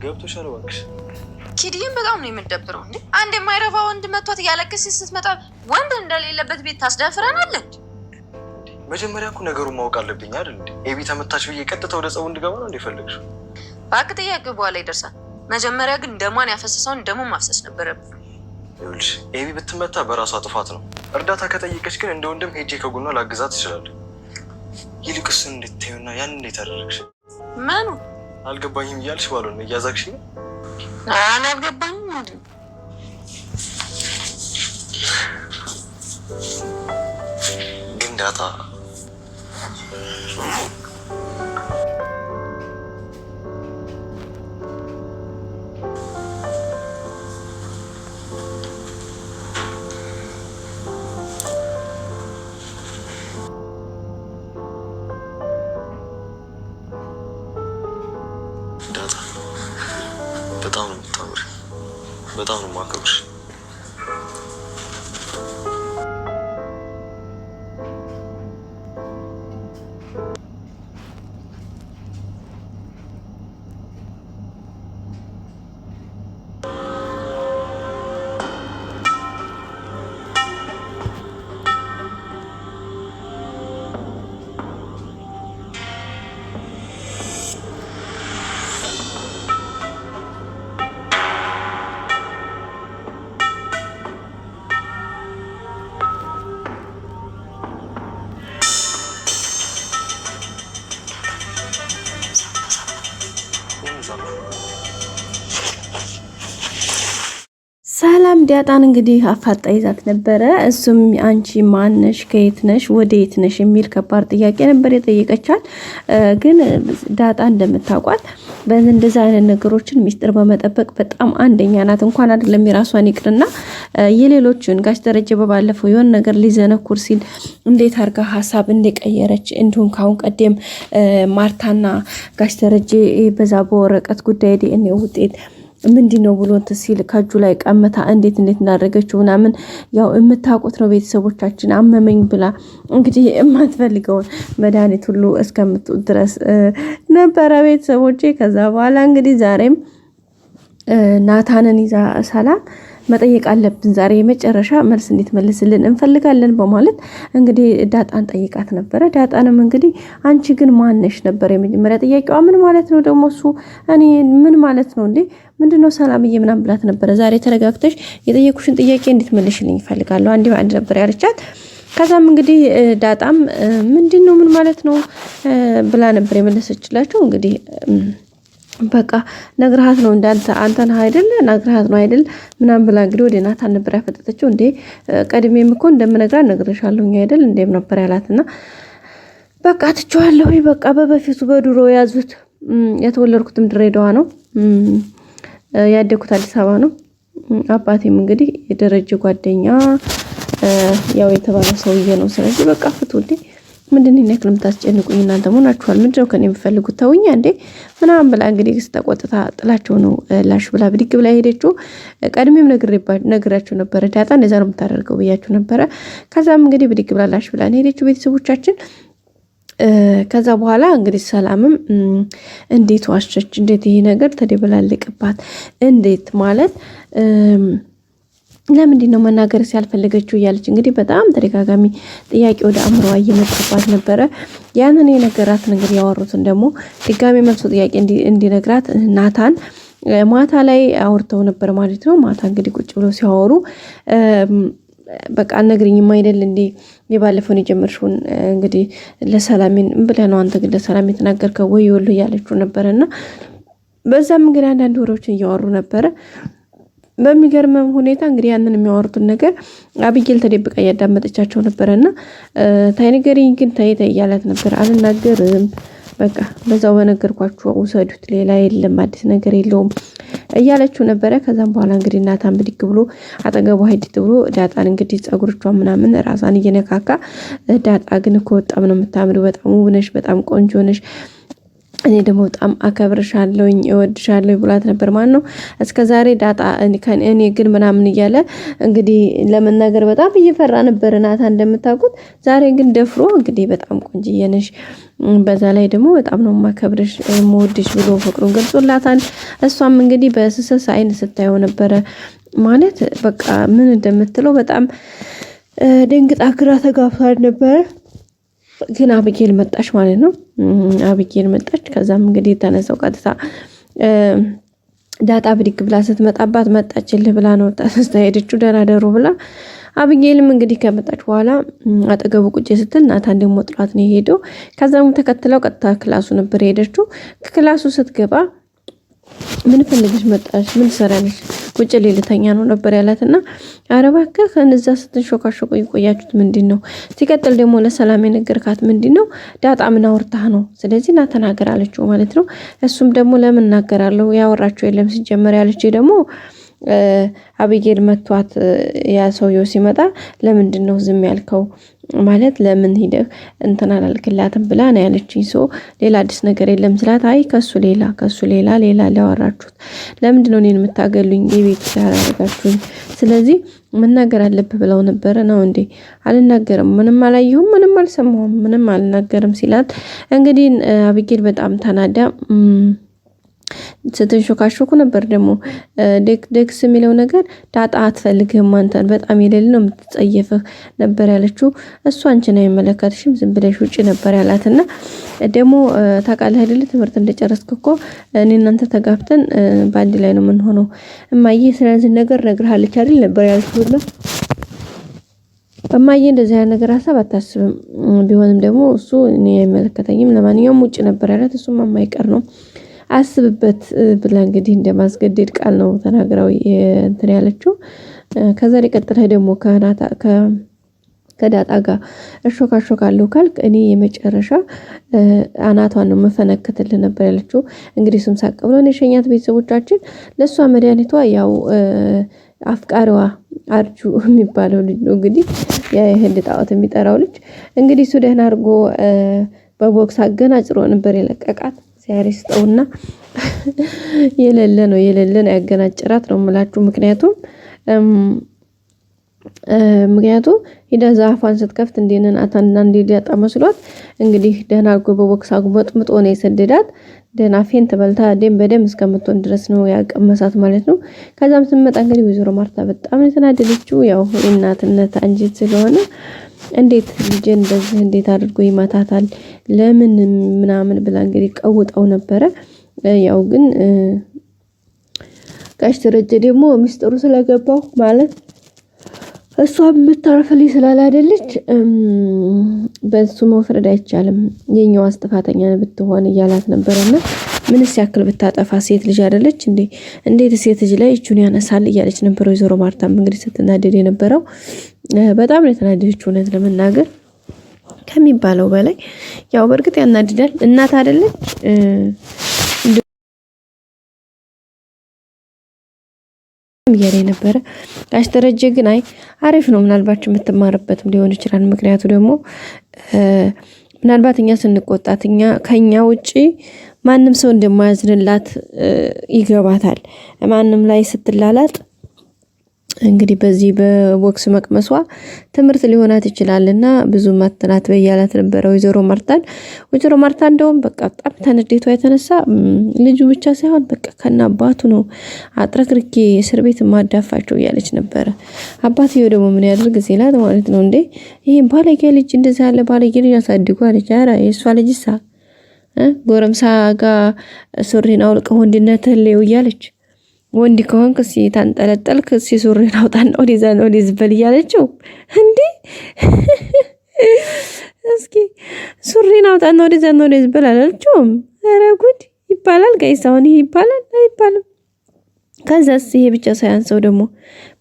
ገብቶሻል እባክሽ። ኪዲን በጣም ነው የምትደብረው እንዴ! አንድ የማይረባ ወንድ መጥቷት ያለቅስ ስትመጣ ወንድ እንደሌለበት ቤት ታስደፍረናለች። መጀመሪያ እኮ ነገሩን ማወቅ አለብኝ አይደል እንዴ? ኤቢ ተመታች ብዬ ቀጥታ ወደ ጸቡ እንድገባ ነው እንደፈለግሽው? ባክ ጥያቄው በኋላ ይደርሳል። መጀመሪያ ግን ደሟን ያፈሰሰውን ደሞ ማፍሰስ ነበረብን። ይኸውልሽ ኤቢ ብትመታ በራሷ ጥፋት ነው። እርዳታ ከጠየቀች ግን እንደ ወንድም ሄጄ ከጎኗ ላግዛት እችላለሁ። ይልቅስ እንድታዩና ያን እንዴት አደረግሽ? ምኑ አልገባኝም እያልሽ ባልሆነ እያዛግሽ ነው። አልገባኝም ማለት ነው። ግን ዳጣ በጣም ነው የምታምሪ፣ በጣም ነው የማከብርሽ። ሰላም ዳጣን እንግዲህ አፋጣ ይዛት ነበረ። እሱም አንቺ ማነሽ፣ ከየት ነሽ፣ ወዴት ነሽ የሚል ከባድ ጥያቄ ነበር የጠየቀቻት። ግን ዳጣ እንደምታውቋት በእንደዚህ አይነት ነገሮችን ሚስጥር በመጠበቅ በጣም አንደኛ ናት። እንኳን አይደለም የራሷን ይቅርና የሌሎችን ጋሽ ደረጀ በባለፈው የሆነ ነገር ሊዘነኩር ሲል እንዴት አርጋ ሀሳብ እንደቀየረች እንዲሁም ካሁን ቀደም ማርታና ጋሽ ደረጀ በዛ በወረቀት ጉዳይ ዲኤንኤ ውጤት ምንድነው ብሎ እንትን ሲል ከእጁ ላይ ቀመታ እንዴት እንዳደረገችው ምናምን ያው የምታውቁት ነው ቤተሰቦቻችን። አመመኝ ብላ እንግዲህ የማትፈልገውን መድኃኒት ሁሉ እስከምትውጥ ድረስ ነበረ ቤተሰቦቼ። ከዛ በኋላ እንግዲህ ዛሬም ናታንን ይዛ ሰላም መጠየቅ አለብን ዛሬ የመጨረሻ መልስ እንድትመልስልን እንፈልጋለን በማለት እንግዲህ ዳጣን ጠይቃት ነበረ። ዳጣንም እንግዲህ አንቺ ግን ማነሽ ነበር የመጀመሪያ ጥያቄዋ። ምን ማለት ነው ደግሞ እሱ? እኔ ምን ማለት ነው እንዴ? ምንድነው ሰላምዬ ምናምን ብላት ነበረ። ዛሬ ተረጋግተሽ የጠየቁሽን ጥያቄ እንድትመልሽልኝ እፈልጋለሁ አንዴ አንድ ነበር ያለቻት። ከዛም እንግዲህ ዳጣም ምንድነው ምን ማለት ነው ብላ ነበር የመለሰችላቸው። እንግዲህ በቃ ነግረሃት ነው እንዳንተ አንተን አይደል ነግረሃት ነው አይደል ምናምን ብላ እንግዲህ ወደ ናታን ነበር ያፈጠጠችው። እንዴ ቀድሜም እኮ እንደምነግራት ነግሬሻለሁኝ አይደል እንዴም ነበር ያላትና በቃ ትቼዋለሁ። በቃ በበፊቱ በድሮ ያዙት። የተወለድኩትም ድሬዳዋ ነው፣ ያደኩት አዲስ አበባ ነው። አባቴም እንግዲህ የደረጀ ጓደኛ ያው የተባለው ሰውዬ ነው። ስለዚህ በቃ ፍቱ እንዴ ምንድነው ይነክልም ታስጨንቁኝ እናንተ ሆናችኋል። ምንድነው ከኔ የምፈልጉት ተውኛ እንዴ ምናምን ብላ እንግዲህ ተቆጥታ ጥላቸው ነው ላሽ ብላ ብድግ ብላ ሄደችው። ቀድሜም ነግራችሁ ነበረ ዳጣ እንደዛ ነው የምታደርገው ብያችሁ ነበረ። ከዛም እንግዲህ ብድግ ብላ ላሽ ብላ ሄደችው ቤተሰቦቻችን። ከዛ በኋላ እንግዲህ ሰላምም እንዴት ዋሸች፣ እንዴት ይሄ ነገር ተደበላለቅባት፣ እንዴት ማለት ለምንድን ነው መናገር ሲያልፈለገችው እያለች እንግዲህ በጣም ተደጋጋሚ ጥያቄ ወደ አእምሮዋ እየመጣባት ነበረ። ያንን የነገራት ነገር ያወሩትን ደግሞ ድጋሚ መልሶ ጥያቄ እንዲነግራት ናታን ማታ ላይ አውርተው ነበር ማለት ነው። ማታ እንግዲህ ቁጭ ብለው ሲያወሩ በቃ አልነግሪኝም አይደል እንዴ የባለፈውን የጀመርሽውን እንግዲህ ለሰላሜን ብለህ ነው አንተ ግን ለሰላሜ ተናገርከው ወይ ወሎ እያለችው ነበረና በዛም እንግዲህ አንዳንድ ወሬዎችን እያወሩ ነበረ። በሚገርም ሁኔታ እንግዲህ ያንን የሚያወሩትን ነገር አብይል ተደብቃ እያዳመጠቻቸው ነበረና ታይ ነገሪኝ ግን ታይ እያላት ነበር። አልናገርም በቃ በዛው በነገርኳችሁ ውሰዱት ሌላ የለም አዲስ ነገር የለውም እያለችው ነበረ። ከዛም በኋላ እንግዲህ ናታን ብድግ ብሎ አጠገቧ ሄድት ብሎ ዳጣን እንግዲህ ጸጉርቿን ምናምን ራሳን እየነካካ ዳጣ ግን እኮ በጣም ነው የምታምሪው፣ በጣም ውብ ነሽ፣ በጣም ቆንጆ ነሽ እኔ ደግሞ በጣም አከብርሻለሁኝ እወድሻለሁ ብላት ነበር ማለት ነው። እስከዛሬ ዳጣ እኔ ግን ምናምን እያለ እንግዲህ ለመናገር በጣም እየፈራ ነበር ናታ እንደምታውቁት። ዛሬ ግን ደፍሮ እንግዲህ በጣም ቆንጅዬ ነሽ፣ በዛ ላይ ደግሞ በጣም ነው ማከብርሽ የምወድሽ ብሎ ፍቅሩን ገልጾላታል። እሷም እንግዲህ በስስስ አይን ስታየው ነበረ ማለት በቃ ምን እንደምትለው በጣም ደንግጣ ግራ ተጋብታ ነበረ። ግን አብጌል መጣች ማለት ነው። አብጌል መጣች። ከዛም እንግዲህ ተነሳው ቀጥታ ዳጣ ብድግ ብላ ስትመጣባት መጣችልህ ብላ ነው ተስተሄደችው ደራደሩ ብላ። አብጌልም እንግዲህ ከመጣች በኋላ አጠገቡ ቁጭ ስትል ናታን ደግሞ ጥሏት ነው የሄደው። ከዛም ተከትለው ቀጥታ ክላሱ ነበር የሄደችው። ክላሱ ስትገባ ምን ፈልገሽ መጣሽ? ምን ትሰራለሽ? ቁጭ ልተኛ ነው ነበር ያላትና ኧረ እባክህ ከነዛ ስትንሾካሾቁ የቆያችሁት ምንድነው? ሲቀጥል ደግሞ ለሰላም የነገርካት ምንድነው? ዳጣ ምን አውርታህ ነው? ስለዚህ ና ተናገር አለችው ማለት ነው። እሱም ደግሞ ለምን እናገራለሁ ያወራቸው የለም ሲጀመር ያለች ደግሞ አብጌል መቷት ያ ሰውየው ሲመጣ ለምንድን ነው ዝም ያልከው? ማለት ለምን ሄደህ እንትን አላልክላትም ብላ ነው ያለችኝ። ሌላ አዲስ ነገር የለም ስላት አይ ከሱ ሌላ ሊያወራችሁት ለምንድን ነው እኔን የምታገሉኝ? የቤት ያደረጋችሁኝ ስለዚህ መናገር አለብህ ብለው ነበረ ነው እንዴ? አልናገርም፣ ምንም አላየሁም፣ ምንም አልሰማሁም፣ ምንም አልናገርም ሲላት እንግዲህ አብጌል በጣም ተናዳ ስትንሾካሾኩ ነበር። ደግሞ ደክስ የሚለው ነገር ዳጣ አትፈልግህም አንተን በጣም የሌለ ነው የምትጸየፍህ ነበር ያለችው። እሱ አንቺን አይመለከትሽም ዝም ብለሽ ውጪ ነበር ያላትና ደግሞ ታውቃለህ አይደል ትምህርት እንደጨረስክ እኮ እኔ እናንተ ተጋብተን በአንድ ላይ ነው ምን ሆኖ እማዬ ስለዚህ ነገር ነግርሃለች አይደል ነበር ያልኩት። እማዬ እንደዚህ አይነት ነገር ሀሳብ አታስብም፣ ቢሆንም ደግሞ እሱ እኔ አይመለከተኝም፣ ለማንኛውም ውጪ ነበር ያላት። እሱም የማይቀር ነው አስብበት ብላ እንግዲህ እንደማስገደድ ቃል ነው ተናግራው እንትን ያለችው። ከዛ ሊቀጥልህ ደግሞ ከዳጣ ጋር እሾካሾካለሁ ካልክ እኔ የመጨረሻ አናቷን ነው መፈነክትልህ ነበር ያለችው። እንግዲህ እሱም ሳቅ ብሎ ነው የሸኛት። ቤተሰቦቻችን ለእሷ መድኃኒቷ ያው አፍቃሪዋ አርጁ የሚባለው ልጅ ነው እንግዲህ የህንድ ጣዖት የሚጠራው ልጅ እንግዲህ እሱ ደህና አድርጎ በቦክስ አገናጭሮ ነበር የለቀቃት። ሲያሪስጠውና የሌለ ነው ያገናጭራት ነው የምላችሁ። ምክንያቱም ሂዳ ዛፋን ስትከፍት እንደነን አታንና እንዲያጣ መስሏት እንግዲህ ደህና አርጎ በቦክስ አግቦጥምጦ ነው የሰደዳት። ደህና ፌንት በልታ በደም እስከምትሆን ድረስ ነው ያቀመሳት ማለት ነው። ከዛም ስትመጣ እንግዲህ ወይዘሮ ማርታ በጣም የተናደደችው ያው እናትነት አንጂት ስለሆነ እንዴት ልጅን እንደዚህ እንዴት አድርጎ ይማታታል ለምን ምናምን ብላ እንግዲህ ቀውጣው ነበረ። ያው ግን ጋሽ ደረጀ ደግሞ ሚስጥሩ ስለገባው ማለት እሷ የምታረፈልኝ ስላላደለች በሱ መፍረድ አይቻልም፣ የኛው አስጥፋተኛ ብትሆን እያላት ነበርና ምንስ ያክል ብታጠፋ ሴት ልጅ አይደለች እንዴ? እንዴት ሴት ልጅ ላይ እጁን ያነሳል እያለች ነበር ወይዘሮ ማርታም እንግዲህ ስትናደድ የነበረው። በጣም ነው የተናደደችው እውነት ለመናገር ከሚባለው በላይ። ያው በእርግጥ ያናድዳል፣ እናት አይደለች እያለ ነበረ ጋሽ ደረጀ። ግን አይ አሪፍ ነው ምናልባት የምትማርበትም ሊሆን ይችላል። ምክንያቱ ደግሞ ምናልባት እኛ ስንቆጣት ከኛ ውጪ ማንም ሰው እንደማያዝንላት ይገባታል። ማንም ላይ ስትላላጥ እንግዲህ በዚህ በቦክስ መቅመሷ ትምህርት ሊሆናት ይችላልና ብዙ ማተናት በያላት ነበረ ወይዘሮ ማርታ እንደውም በቃ በጣም ተንዴቷ የተነሳ ልጁ ብቻ ሳይሆን በቃ ከናባቱ ነው አጥረክርኬ እስር ቤት ማዳፋቸው እያለች ነበረ። አባትየው ደግሞ ምን ያደርግ ሲላት ማለት ነው እንዴ ይሄ ባለጌ ልጅ እንደዛ ያለ ባለጌ ልጅ አሳድጎ አለች። ኧረ የእሷ ልጅሳ ጎረምሳ ጋር ሱሪን አውልቀህ ወንድነትህ ለየው እያለች ወንድ ከሆንክ ታንጠለጠልክ ሱሪን አውጣና ወደዛ ነው በል እያለችው እንዴ እስኪ ሱሪን አውጣና ወደዛ ነው በል አላለችውም? ኧረ ጉድ ይባላል ጋይስ፣ አሁን ይሄ ይባላል አይባልም? ከዛስ ይሄ ብቻ ሳያንሰው ደግሞ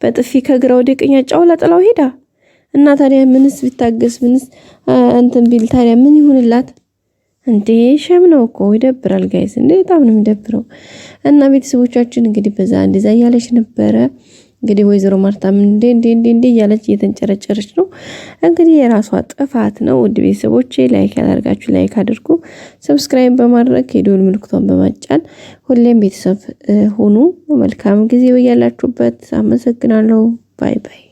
በጥፊ ከግራ ወደ ቀኝ ጫውላ ጥላው ሄዳ እና ታዲያ ምንስ ቢታገስ ምንስ እንትን ቢል ታዲያ ምን ይሁንላት እንዴ? ሸም ነው እኮ ይደብራል ጋይስ፣ እንዴ በጣም ነው የሚደብረው። እና ቤተሰቦቻችን እንግዲህ በዛ እንደዛ እያለች ነበረ። እንግዲህ ወይዘሮ ማርታም እንዴ እያለች እየተንጨረጨረች ነው። እንግዲህ የራሷ ጥፋት ነው። ውድ ቤተሰቦቼ ላይክ ያላርጋችሁ ላይክ አድርጉ፣ ሰብስክራይብ በማድረግ የደወል ምልክቷን በማጫን ሁሌም ቤተሰብ ሁኑ። መልካም ጊዜ በያላችሁበት። አመሰግናለሁ። ባይ ባይ።